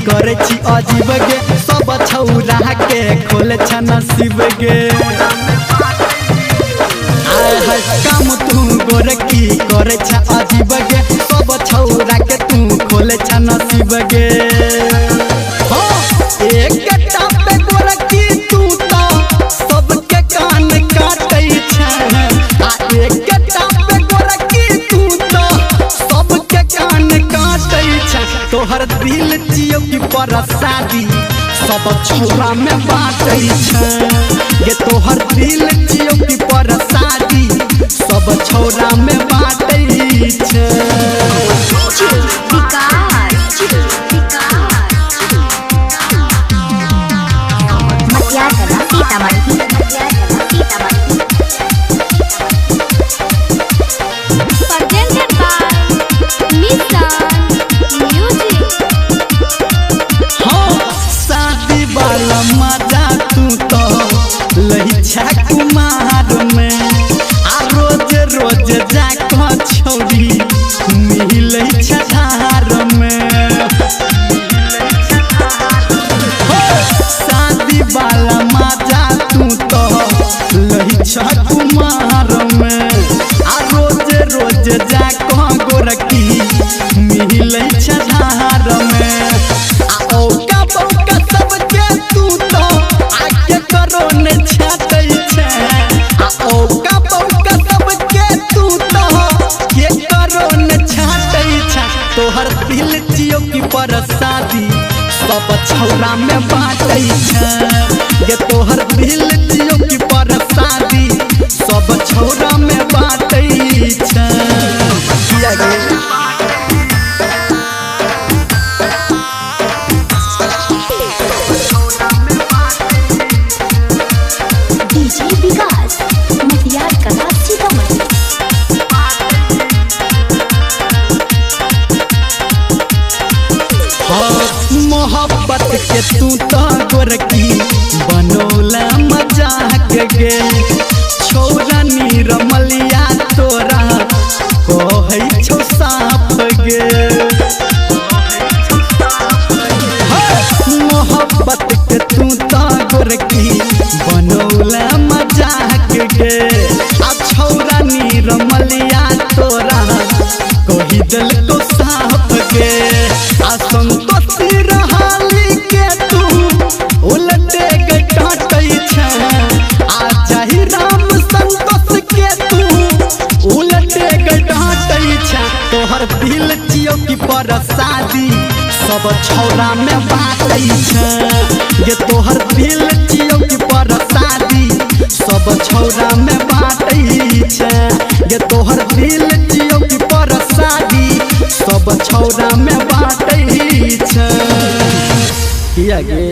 करे छी अजीब गे सब छौरा के खोले छ नसीब गे काम तू गोरकी करे छ अजीब गे सब छौरा के तू खोले छ नसीब गे एक टापे गोरकी तू तो सबके कान काटै छ एक टापे गोरकी तू तो सबके कान काटै छ तोहर दिल जियो की परसादी सब छौरा में बाटै छ ये तोहर दिल जियो की परसादी सब छौरा में बाटै छ कुमार में आ रोज रोज जाकर छौरी मिलै छ धार में शादी वाला मजा तू तो लही छ कुमार में आ रोज रोज जाकर गोरकी मिलै छ धार में आ औका बौका सबके तू तो आके करो ने छाटै औका बौका सबके तू तो के करो न छाटै छ तोहर दिल जियो की परसादी सब छौरा में बाटै छ ये तोहर दिल जियो की परसादी सब छौरा में बाटै छ मोहब्बत के तू तो गोरकी बनौला मजाक गे छौरा निरमलिया तोरा कहै छौ साफ गे मोहब्बत के तू तो गोरकी बनौला मजाक गे आ छौरा निरमलिया तोरा कहि देलको साफ गे आ संतोषी रहाली के तू उलटे के डांटै छ आ चाही राम संतोष के तू उलटे के डांटै छ तोहर दिल जियो की परसादी सब छौरा में बाटै छ ये तोहर दिल जियो की परसादी सब छौरा में बाटै छ ये तोहर दिल जियो की परसादी सब छौरा में बाटै छ किया गे।